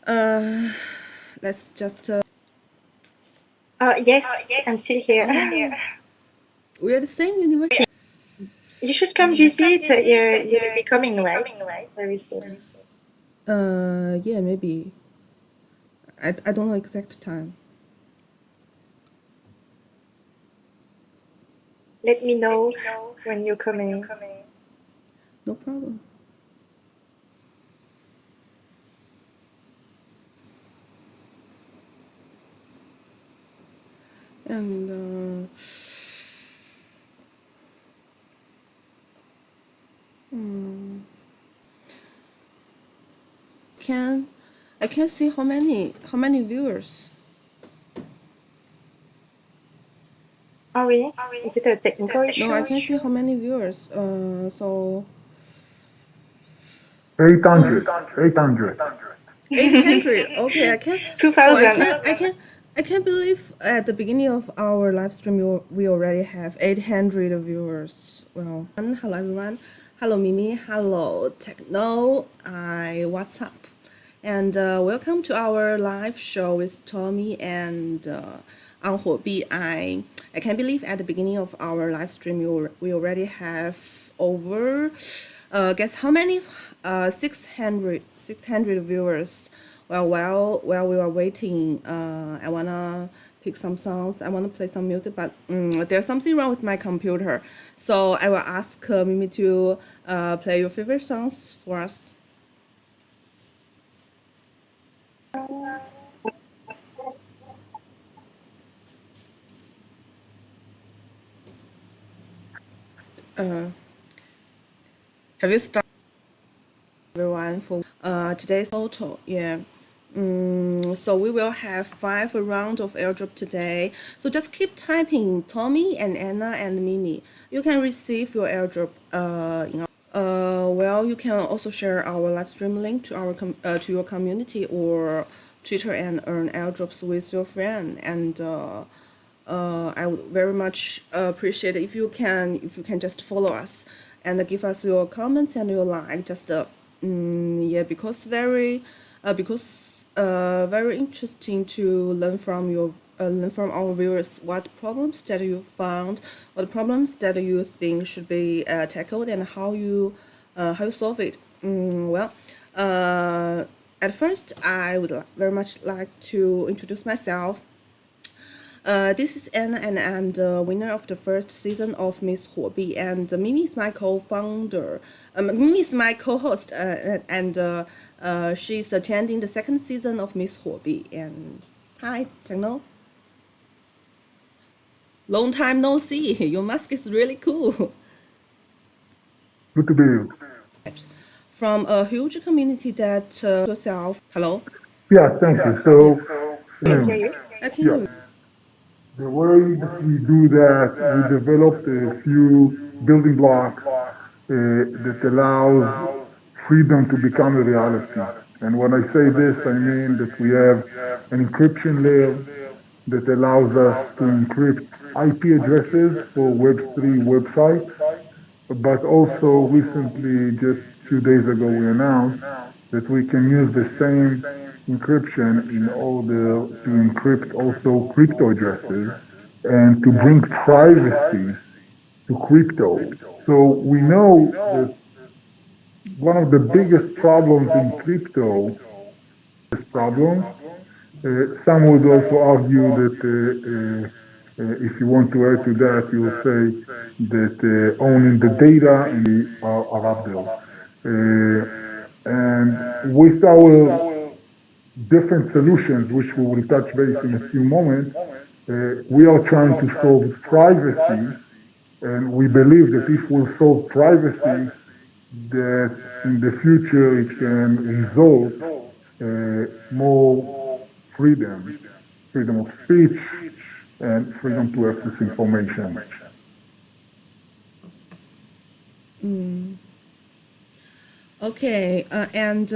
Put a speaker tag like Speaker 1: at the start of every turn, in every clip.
Speaker 1: Uh, let's just.
Speaker 2: Yes, I'm still here.
Speaker 1: We are the same university.
Speaker 2: You should come visit. You'll be coming, right? Very soon.
Speaker 1: Yeah, maybe. I don't know exact time.
Speaker 2: Let me know when you're coming.
Speaker 1: No problem. And I can see how many viewers.
Speaker 2: Oh, really? Is it a technical issue?
Speaker 1: No, I can see how many viewers. So
Speaker 3: 800. 800.
Speaker 1: 800. Okay, I can.
Speaker 2: 2,000.
Speaker 1: I can't believe at the beginning of our live stream we already have 800 viewers. Well, hello everyone. Hello Mimi. Hello Techno. What's up? And welcome to our live show with Tommy and on Huobi. I can't believe at the beginning of our live stream we already have over guess how many 600 viewers. Well, while we are waiting, I wanna pick some songs. I wanna play some music, but there's something wrong with my computer. So I will ask Mimi to play your favorite songs for us. Uh, have you started everyone for today's photo? Yeah. So we will have 5 rounds of airdrop today. So just keep typing Tommy and Anna and Mimi. You can receive your airdrop well, you can also share our live stream link to our to your community or Twitter and earn airdrops with your friend. And I would very much appreciate if you can just follow us and give us your comments and your like. Just yeah, because very interesting to learn from our viewers what problems that you found, what problems that you think should be tackled, and how you solve it. Well, at first I would very much like to introduce myself. This is Anna, and I'm the winner of the first season of Miss Huobi, and Mimi is my co-founder. Mimi is my co-host, and she's attending the second season of Miss Huobi. And hi, Techno. Long time no see. Your mask is really cool.
Speaker 3: Good to be here.
Speaker 1: From a huge community that yourself. Hello.
Speaker 3: Yeah, thank you. So,
Speaker 2: Can hear you.
Speaker 1: I can
Speaker 3: yeah,
Speaker 1: hear you.
Speaker 3: the way that we do that, we developed a few building blocks that allows freedom to become a reality. And when I say this, I mean that we have an encryption layer that allows us to encrypt IP addresses for Web3 websites. But also recently, just a few days ago, we announced that we can use the same encryption in order to encrypt also crypto addresses and to bring privacy to crypto. So we know that one of the biggest problems in crypto is problems. Some would also argue that if you want to add to that, you will say that owning the data and are up there. And with our different solutions, which we will touch base in a few moments, we are trying to solve privacy, and we believe that if we solve privacy, that in the future it can result more freedom, freedom of speech, and freedom to access information.
Speaker 1: Okay, and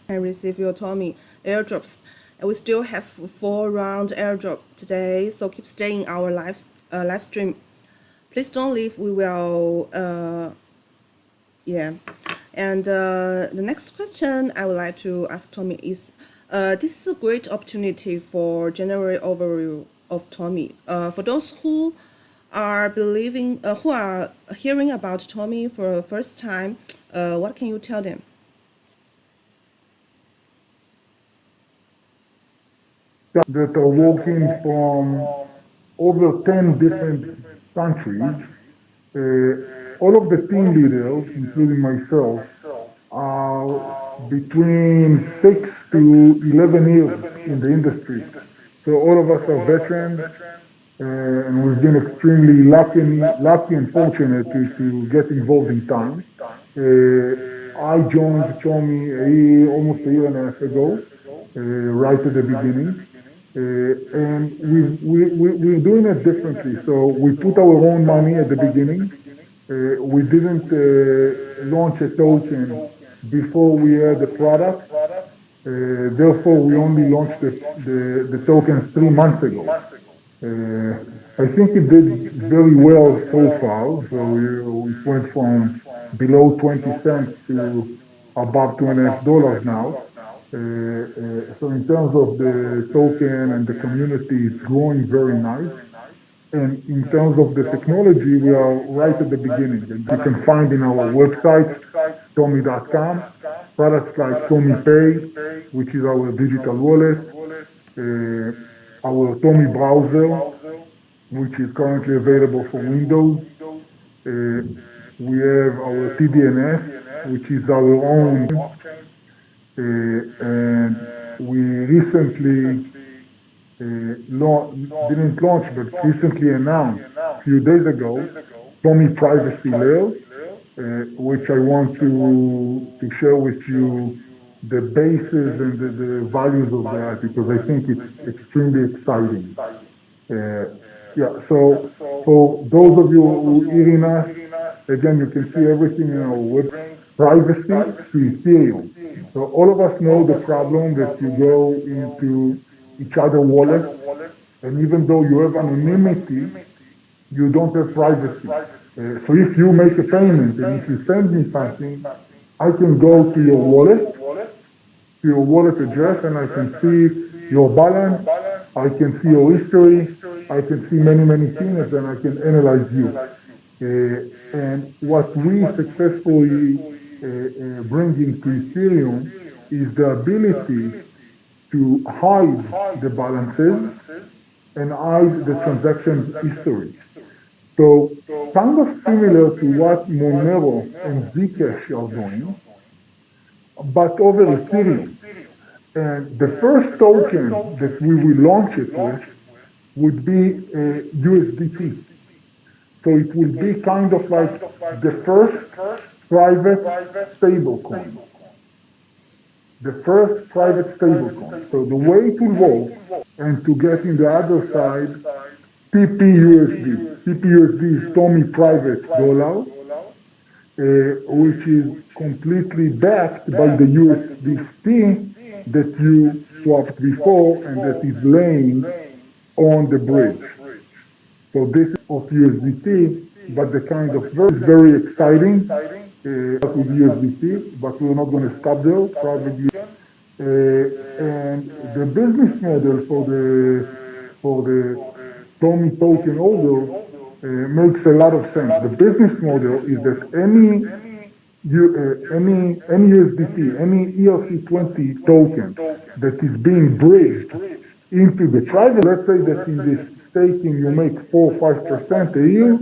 Speaker 1: I receive your Tommy airdrops. And we still have 4 round airdrop today, so keep staying in our live stream. Please don't leave. We will yeah. And the next question I would like to ask Tommy is, This is a great opportunity for general overview of TOMI. For those who are hearing about TOMI for the first time, what can you tell them?
Speaker 3: That are working from over 10 different countries. All of the team leaders, including myself, are between 6 to 11 years in the industry. So all of us are veterans, and we've been extremely lucky and fortunate to get involved in time. I joined Tommy almost a year and a half ago, right at the beginning. And we're doing it differently. So we put our own money at the beginning. We didn't launch a token before we had the product. Therefore, we only launched the token 3 months ago. I think it did very well so far. So it went from below 20 cents to above $2.50 now. So in terms of the token and the community, it's growing very nice. And in terms of the technology, we are right at the beginning. And you can find in our websites, tomi.com, products like Tomi Pay, which is our digital wallet, our Tomi browser, which is currently available for Windows. We have our TDNS, which is our own blockchain. And we recently didn't launch, but recently announced a few days ago, Tomi Privacy Layer, which I want to share with you the basis and the values of that, because I think it's extremely exciting. Yeah, so for those of you who hearing us, again, you can see everything in our web, privacy to Ethereum. So all of us know the problem that you go into each other wallet, and even though you have anonymity, you don't have privacy. So if you make a payment and if you send me something, I can go to your wallet address, and I can see your balance, I can see your history, I can see many, many things, and I can analyze you. And what we successfully bringing to Ethereum is the ability to hide the balances and hide the transaction history. So kind of similar to what Monero and Zcash are doing, but over Ethereum. And the first token that we will launch it with would be USDT. So it will be kind of like the first private stablecoin. The first private stablecoin. So the way it will work, and to get in the other side, TPUSD. TPUSD is Tomi Private Dollar, which is completely backed by the USDT that you swapped before and that is laying on the bridge. So this is of USDT, but the kind of very exciting with USDT, but we're not going to stop there. Probably, and the business model for the Tomi token holder makes a lot of sense. The business model is that any USDT, any ERC20 token that is being bridged into the private, let's say that in this staking you make 4 or 5% a year,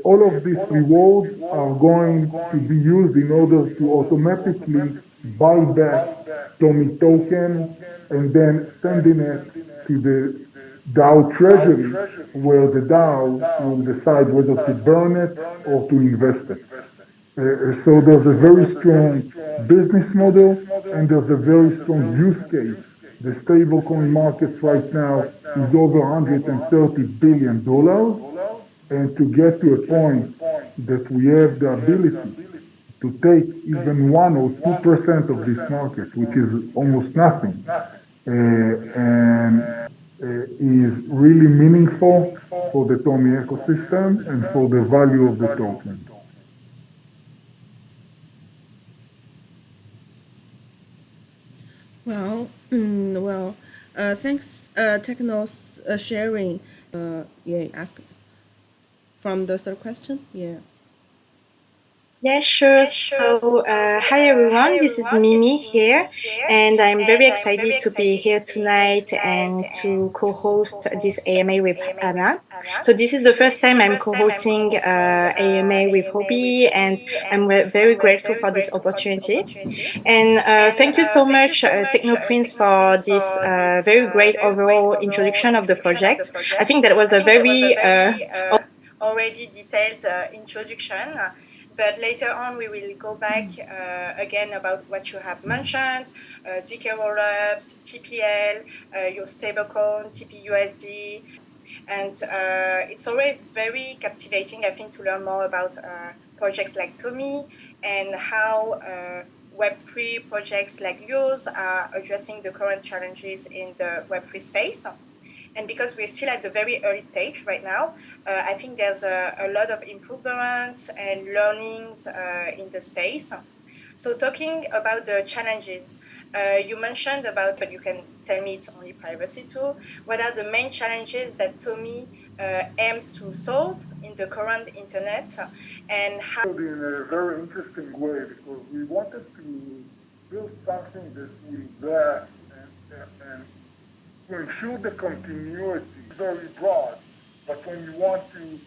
Speaker 3: all of these rewards are going to be used in order to automatically buy back Tomi token and then sending it to the DAO treasury, where the DAO will decide whether to burn it or to invest it. So there's a very strong business model and there's a very strong use case. The stablecoin markets right now is over $130 billion. And to get to a point that we have the ability to take even 1 or 2% of this market, which is almost nothing, and is really meaningful for the Tomi ecosystem and for the value of the token.
Speaker 1: Well, thanks, Techno's sharing. Yeah, ask from the third question. Yeah.
Speaker 2: Yeah, sure. So, hi everyone, this is Mimi here, and I'm very excited to be here tonight and to co host this AMA with Anna. So, this is the first time I'm co hosting AMA with Huobi, and I'm very grateful for this opportunity. And thank you so much, Technoprince, for this very great overall introduction of the project. I think that was a very already detailed introduction. But later on, we will go back again about what you have mentioned, ZK-Rollups, TPL, your stablecoin, TPUSD. And it's always very captivating, I think, to learn more about projects like TOMI and how Web3 projects like yours are addressing the current challenges in the Web3 space. And because we're still at the very early stage right now, I think there's a lot of improvements and learnings in the space. So talking about the challenges, you mentioned about, but you can tell me it's only privacy too. What are the main challenges that TOMI aims to solve in the current internet, and how?
Speaker 3: In a very interesting way because we wanted to build something that will last and to ensure the continuity. Very broad, but when you want to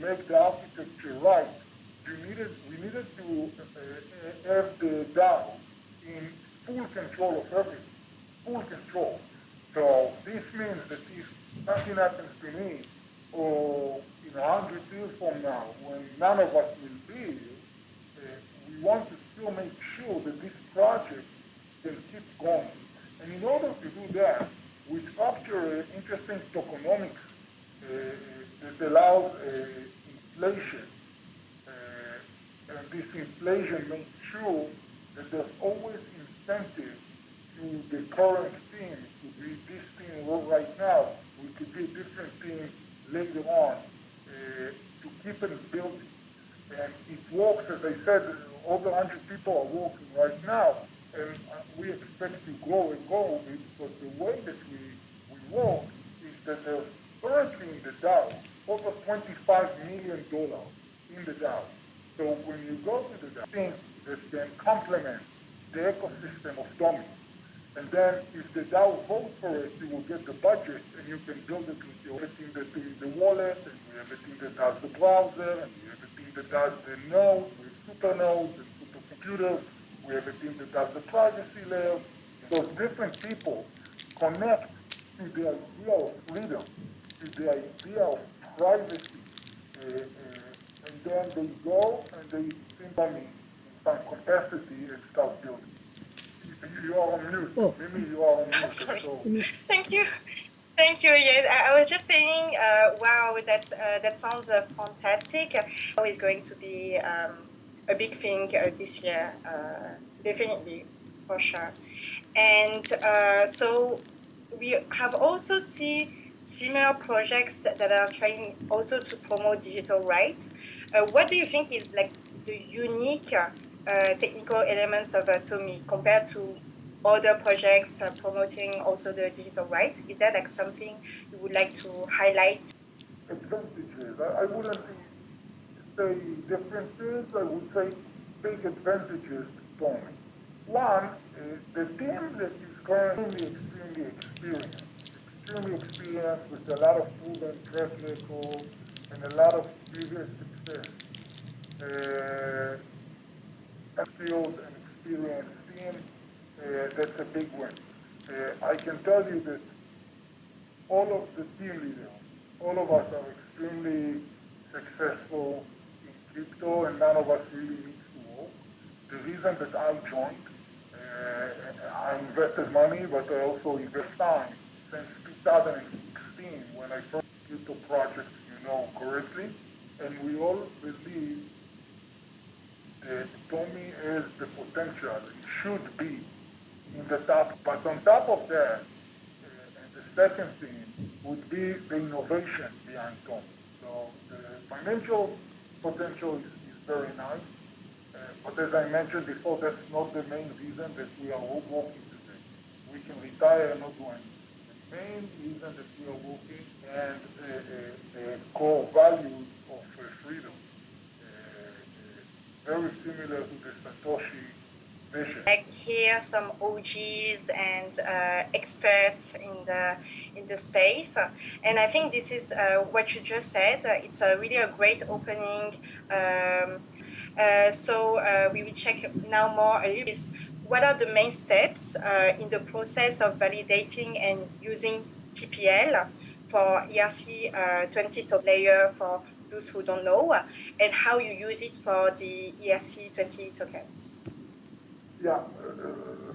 Speaker 3: make the architecture right, we needed to have the DAO in full control of everything, full control. So this means that if something happens to me, or in 100 years from now, when none of us will be here, we want to still make sure that this project can keep going. And in order to do that, we structure interesting tokenomics that allows inflation. And this inflation makes sure that there's always incentive to the current team. It could be this team right now, we could be a different team later on to keep it building. And it works, as I said, over 100 people are working right now, and we expect to grow and grow it, but the way that we work is that there's currently in the DAO over $25 million in the DAO. So when you go to the DAO, things that can complement the ecosystem of TOMI. And then if the DAO votes for it, you will get the budget and you can build it with your everything that in the wallet, and we have a team that does the browser, and we have a team that does the nodes, with super nodes and supercomputers. We have a team that does the privacy layer. Those different people connect to the idea of freedom, to the idea of privacy, and then they go and they think in some capacity and start building. You are on mute.
Speaker 1: Oh.
Speaker 3: Maybe you are on mute.
Speaker 2: Sorry.
Speaker 3: So.
Speaker 2: Thank you. Thank you. Yes, I was just saying, wow, that sounds fantastic. It's going to be a big thing this year, definitely, for sure. And so we have also seen similar projects that are trying also to promote digital rights. What do you think is like the unique technical elements of TOMI compared to other projects promoting also the digital rights? Is that like something you would like to highlight?
Speaker 3: Advantages. I wouldn't say differences. I would say big advantages to TOMI. One, the team that is currently extremely experienced with a lot of proven track record and a lot of previous success. A skilled and experienced team, that's a big win. I can tell you that all of the team leaders, all of us are extremely successful in crypto, and none of us really needs to work. The reason that I joined, I invested money, but I also invest time since 2016 when I first crypto project, correctly, and we all believe that TOMI has the potential, it should be in the top, but on top of that, and the second thing would be the innovation behind TOMI. So the financial potential is very nice, but as I mentioned before, that's not the main reason that we are all working today. entire not do anything. The main reason that we are working and the core values of freedom, very similar to the Satoshi vision.
Speaker 2: Like here, some OGs and experts in the space, and I think this is what you just said. It's really a great opening. So we will check now more a little bit. What are the main steps in the process of validating and using TPL for ERC20 top layer for those who don't know, and how you use it for the ERC20 tokens?
Speaker 3: Yeah,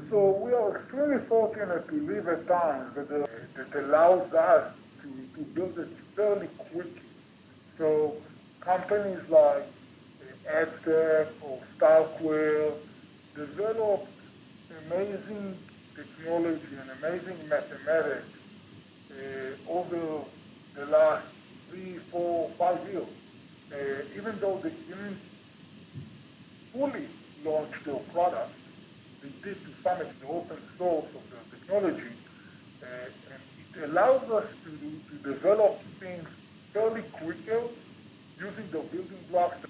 Speaker 3: so we are extremely fortunate to live at times that allows us to build it fairly quickly. So companies like Aztec or Starkware developed amazing technology and amazing mathematics over the last 3, 4, 5 years. Even though they didn't fully launch their product, they did to some extent the open source of their technology, and it allows us to develop things fairly quicker using the building blocks.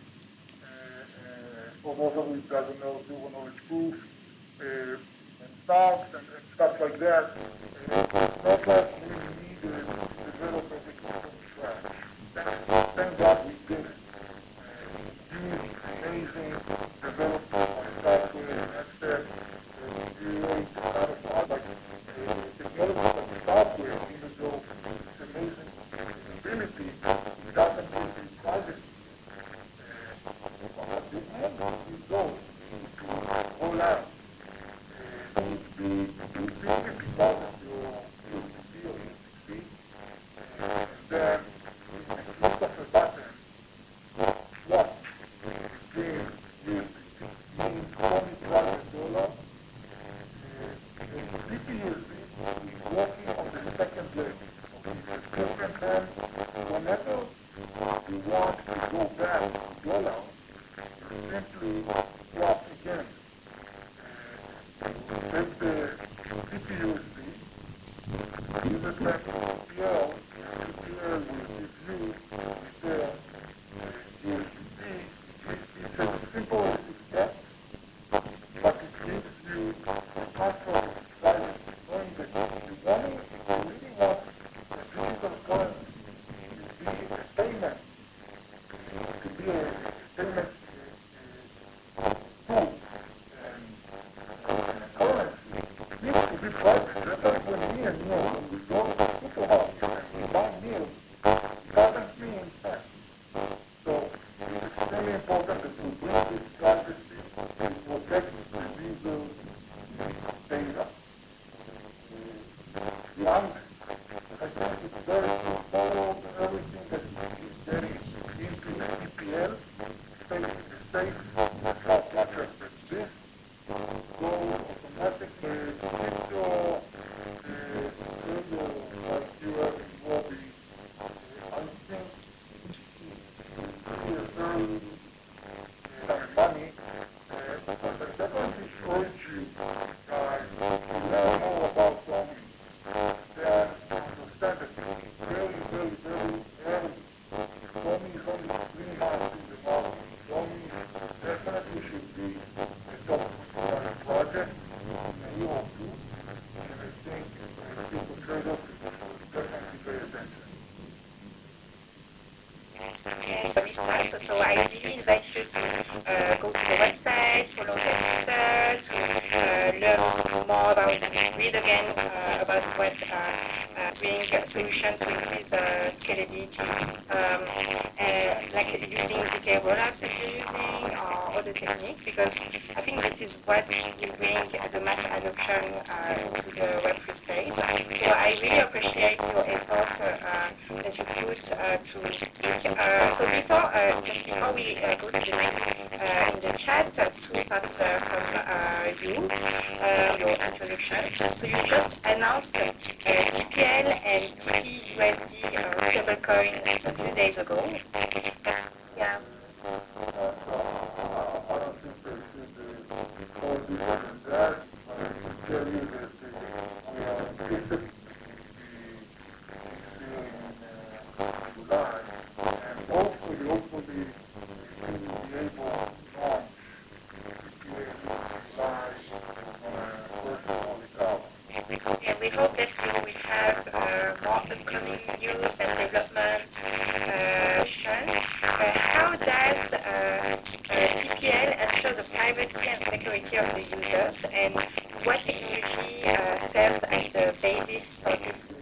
Speaker 3: For those of you who doesn't know, zero knowledge proof, and stocks and stuff like that. It's not like we need to develop everything from scratch. Thank God we did it. Huge, amazing development by software and Aztec. Really satisfied by technology like software, even though it's amazing ability, it doesn't give you privacy. At the end result to roll out would be to simply deposit your USDC or USDC, and then with the click of a button, swap between USDC, means TOMI private dollar. The DPUSD is working on the second leg of the subscription plan. Whenever you want to go back to dollar, simply swap again. Take the TPUSD, use it like TPL, and TPL will give you return USDC. It's as simple as it gets, but it gives you the comfort of privacy, knowing that if you really want a digital currency to be a payment, to be a payment tool and a currency, it needs to be private. That's like when me and you, when we go to the supermarket and we buy meals, it doesn't mean that. So it's extremely important that we bring this privacy to protect the user's data. And I think it's very straightforward. Everything that is getting into the TPL, the safe smart contract that this go automatically keep your like you have in Huobi. I think it's a very money, but I definitely encourage you guys to learn more about TOMI. Then understand that it's very, very, very early. TOMI is only 3 months in the market. TOMI definitely should be a top 25 project in a year or two, and I think people traders should definitely pay attention.
Speaker 2: Yes, so I really invite you to go to the website, follow the Twitter, to learn more about, read again about what doing solutions to increase scalability, like using ZK-Rollup that you're using, or other technique, because I think this is what will bring the mass adoption into the Web3 space. So I really appreciate your effort that you put to so just before we go to the in the chat, 2 parts from you, your introduction. So you just announced TPL and TPUSD stablecoin a few days ago. Yeah.
Speaker 3: I don't think they should go deeper than that. I can tell you that we are
Speaker 2: And we hope that we will have more upcoming news and development. How does TPL ensure the privacy and security of the users, and what technology serves as the basis for this?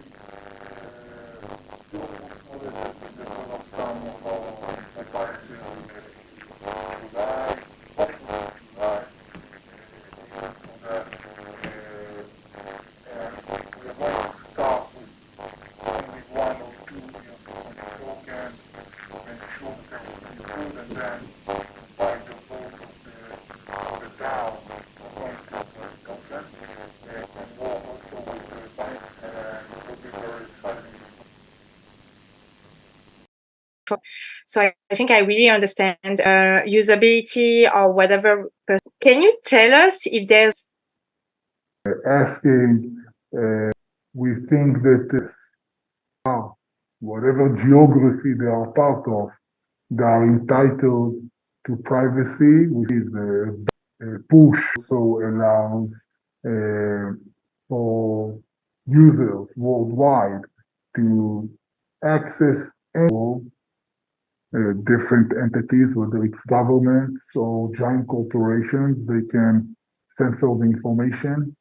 Speaker 2: So I think I really understand usability or whatever. Can you tell us if there's
Speaker 3: asking, we think that whatever geography they are part of, they are entitled to privacy, which is push, so allows for users worldwide to access different entities, whether it's governments or giant corporations. They can censor the information.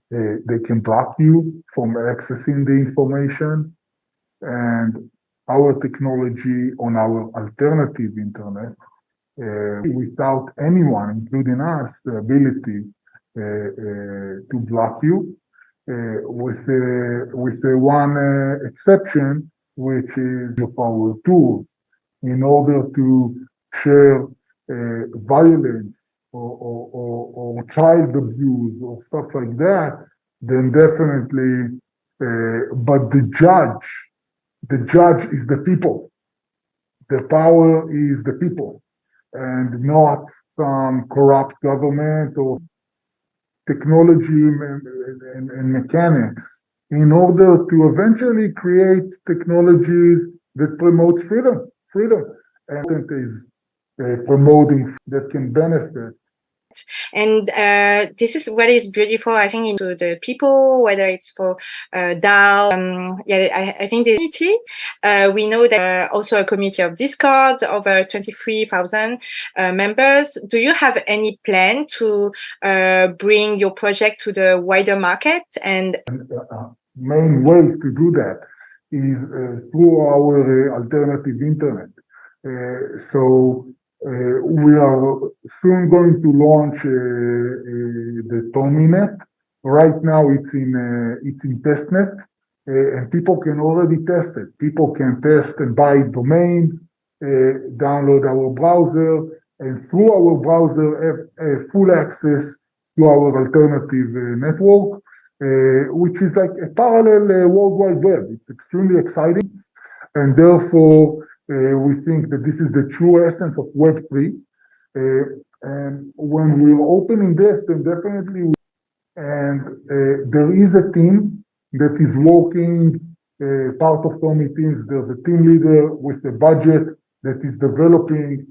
Speaker 3: They can block you from accessing the information. And our technology on our alternative internet, without anyone, including us, the ability to block you, with one exception, which is of our tools, in order to share violence or child abuse or stuff like that, then definitely, but the judge is the people. The power is the people, and not some corrupt government or technology and mechanics, in order to eventually create technologies that promote freedom. And is promoting that can benefit.
Speaker 2: And this is what is beautiful, I think, into the people, whether it's for DAO. I think the community. We know that also a community of Discord, over 23,000 members. Do you have any plan to bring your project to the wider market? And
Speaker 3: main ways to do that is through our alternative internet. So we are soon going to launch the TOMI net. Right now it's in testnet, and people can already test it. People can test and buy domains, download our browser, and through our browser have full access to our alternative network, which is like a parallel World Wide Web. It's extremely exciting, and therefore we think that this is the true essence of Web3. And when we're opening this, then definitely, there is a team that is working, part of TOMI teams. There's a team leader with a budget that is developing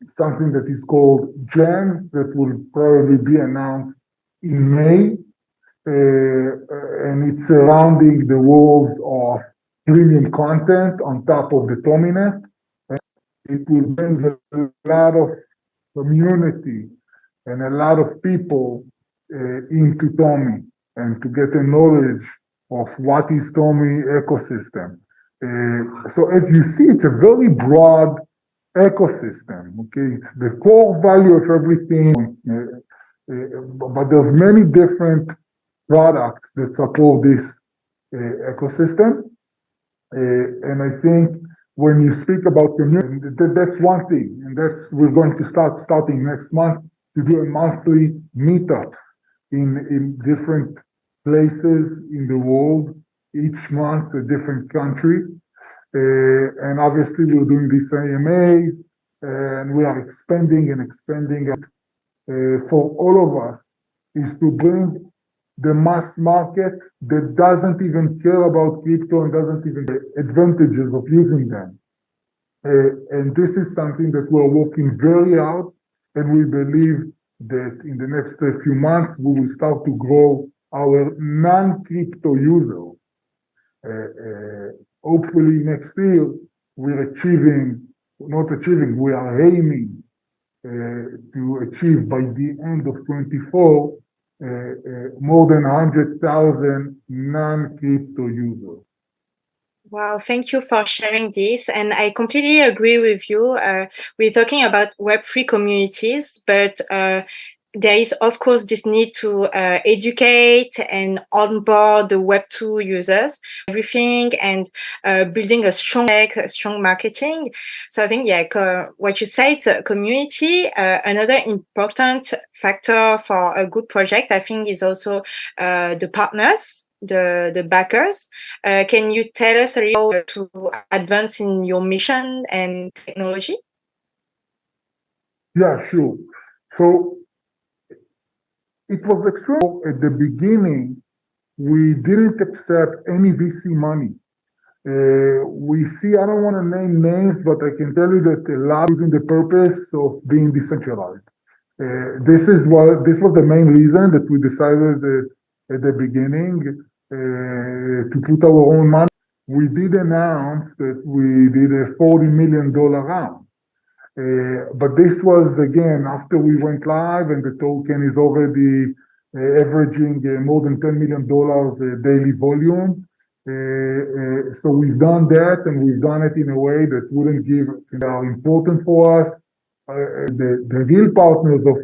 Speaker 3: something that is called GEMS, that will probably be announced in May. And it's surrounding the worlds of premium content on top of the TOMI net. It will bring a lot of community and a lot of people into TOMI, and to get a knowledge of what is TOMI ecosystem. So as you see, it's a very broad ecosystem. Okay, it's the core value of everything, but there's many different products that support this ecosystem. And I think when you speak about community, that's one thing, and we're going to starting next month to do a monthly meetups in different places in the world, each month a different country. And obviously we're doing these AMAs, and we are expanding. For all of us is to bring the mass market that doesn't even care about crypto and doesn't even get advantages of using them. And this is something that we're working very hard, and we believe that in the next few months, we will start to grow our non-crypto users. Hopefully next year, we are aiming to achieve by the end of 24 more than 100,000 non-crypto users.
Speaker 2: Wow, thank you for sharing this. And I completely agree with you. We're talking about Web3 communities, but there is, of course, this need to educate and onboard the Web2 users, everything, and building a strong marketing. So I think, what you said, community, another important factor for a good project, I think, is also the partners, the backers. Can you tell us a little to advance in your mission and technology?
Speaker 3: Yeah, sure. So it was extreme. At the beginning, we didn't accept any VC money. We see, I don't want to name names, but I can tell you that a lot using the purpose of being decentralized. This was the main reason that we decided at the beginning to put our own money. We did announce that we did a $40 million round. But this was, again, after we went live and the token is already averaging more than $10 million daily volume. So we've done that, and we've done it in a way that wouldn't give, are important for us. The real partners of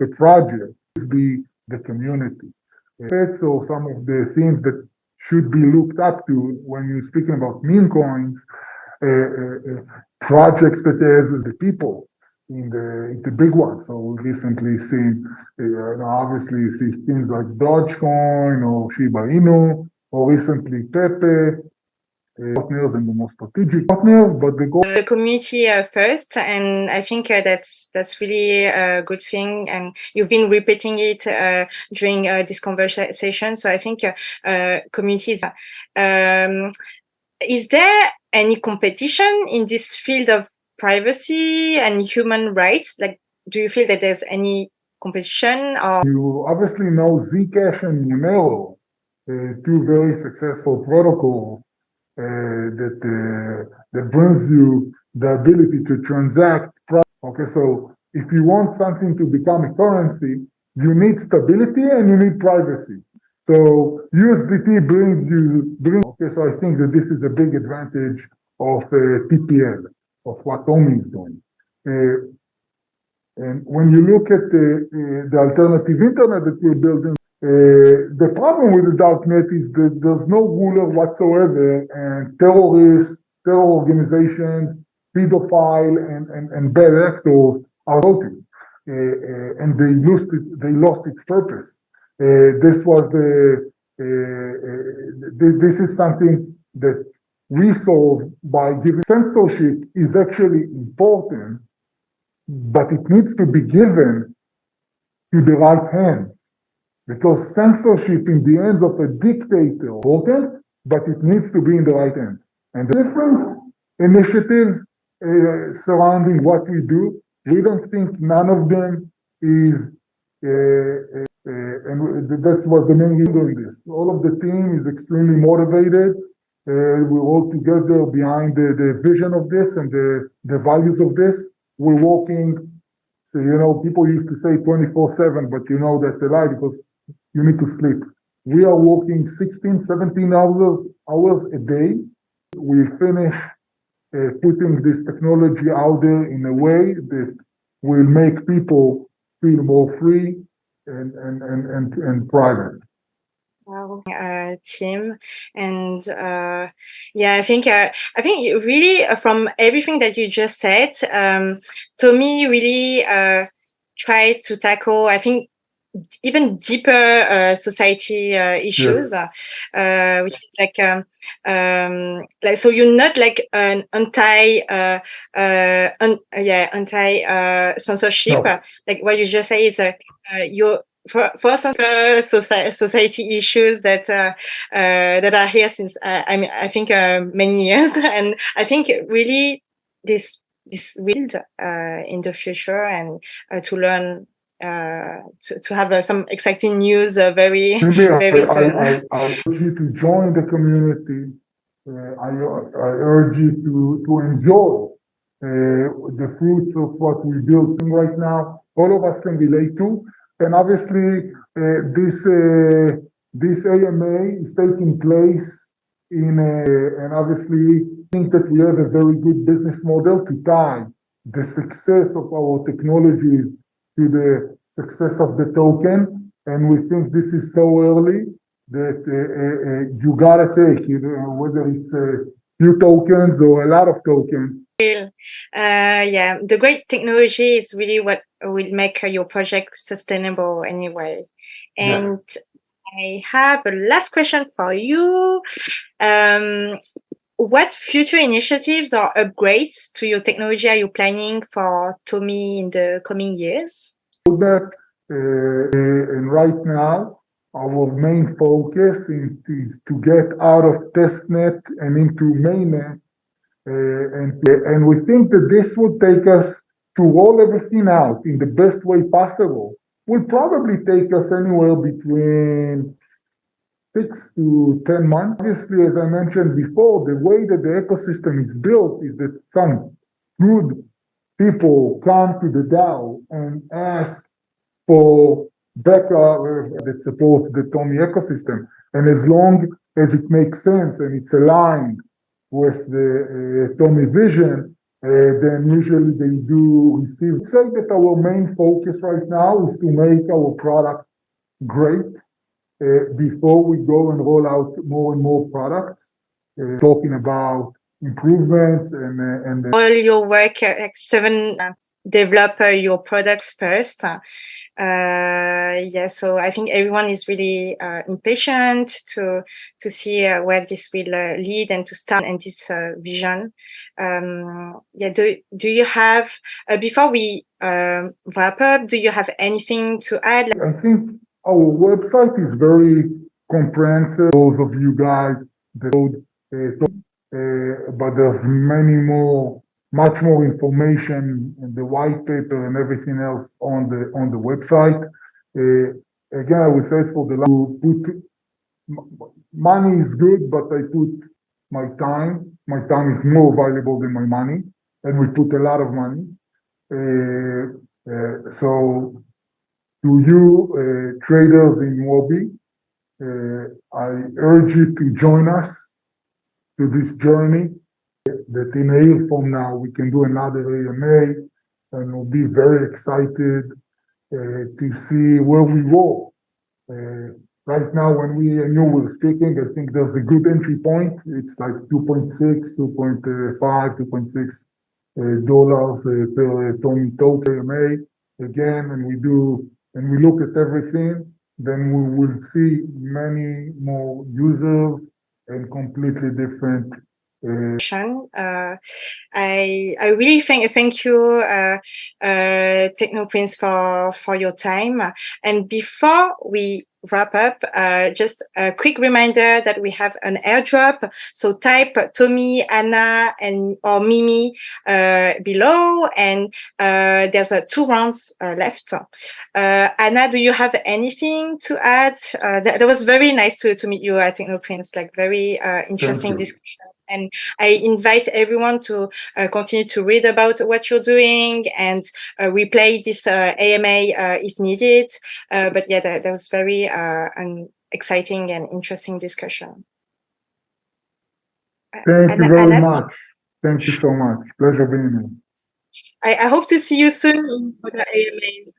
Speaker 3: a project is the community. So some of the things that should be looked up to when you're speaking about meme coins, projects that has the people in the big ones. So we recently seen, obviously, you see things like Dogecoin or Shiba Inu, or recently Pepe, partners and the most strategic partners, but
Speaker 2: the community first, and I think that's really a good thing, and you've been repeating it during this conversation. So I think communities. Is there any competition in this field of privacy and human rights? Like, do you feel that there's any competition? Or
Speaker 3: you obviously know Zcash and Monero, two very successful protocols that brings you the ability to transact. Okay, so if you want something to become a currency, you need stability and you need privacy. So USDT okay, so I think that this is a big advantage of TPL, of what TOMI is doing. And when you look at the alternative internet that we're building, the problem with the darknet is that there's no ruler whatsoever, and terrorists, terror organizations, pedophile, and bad actors are voting, and they lost its purpose. This is something that we solve by giving censorship is actually important, but it needs to be given to the right hands, because censorship in the hands of a dictator is important, but it needs to be in the right hands. And the different initiatives surrounding what we do, we don't think none of them is and that's what the main reason doing this. All of the team is extremely motivated. We're all together behind the vision of this and the values of this. We're working, so, people used to say 24/7, but that's a lie because you need to sleep. We are working 16, 17 hours a day. We finish putting this technology out there in a way that will make people feel more free and private.
Speaker 2: Wow, Tim, and I think really from everything that you just said, TOMI really tries to tackle, I think, even deeper society issues,
Speaker 3: Yes.
Speaker 2: which is like so you're not like an anti censorship.
Speaker 3: No.
Speaker 2: Like what you just say is you're for some society issues that are here since I think many years, and I think really this will in the future, and to learn to have some exciting news very soon.
Speaker 3: I urge you to join the community. I urge you to enjoy the fruits of what we built right now. All of us can relate to, and obviously this AMA is taking place and obviously I think that we have a very good business model to tie the success of our technologies to the success of the token, and we think this is so early that you gotta take it, whether it's a few tokens or a lot of tokens.
Speaker 2: Yeah, the great technology is really what will make your project sustainable anyway. And yes. I have a last question for you. What future initiatives or upgrades to your technology are you planning for TOMI in the coming years?
Speaker 3: And right now, our main focus is to get out of testnet and into mainnet. And we think that this will take us to roll everything out in the best way possible. Will probably take us anywhere between 6 to 10 months. Obviously, as I mentioned before, the way that the ecosystem is built is that some good people come to the DAO and ask for backup that supports the TOMI ecosystem. And as long as it makes sense and it's aligned with the TOMI vision, then usually they do receive. I'd say that our main focus right now is to make our product great before we go and roll out more and more products, talking about improvements and
Speaker 2: all your work, like 7, develop your products first. Yeah, so I think everyone is really impatient to see where this will lead and to start in this vision. Yeah, do you have before we wrap up? Do you have anything to add?
Speaker 3: I think our website is very comprehensive. Those of you guys that but there's much more information in the white paper and everything else on the website. Again, I would say for the money is good, but I put my time. My time is more valuable than my money, and we put a lot of money. So to you traders in Huobi, I urge you to join us to this journey. That in a year from now we can do another AMA, and we'll be very excited to see where we go. Right now, when we and you were speaking, I think there's a good entry point. It's like 2.6, 2.5, 2.6 dollars per TOMI token AMA. Again, and we look at everything, then we will see many more users and completely different.
Speaker 2: I really thank you, TechnoPrince, for your time. And before we wrap up, just a quick reminder that we have an airdrop. So type TOMI, Anna, or Mimi below, and there's 2 rounds left. Anna, do you have anything to add? That was very nice to meet you, TechnoPrince. Like very interesting discussion. And I invite everyone to continue to read about what you're doing and replay this AMA if needed. But yeah, that was very an exciting and interesting discussion.
Speaker 3: Thank you very much. Thank you so much. Pleasure being here.
Speaker 2: I hope to see you soon in other AMAs.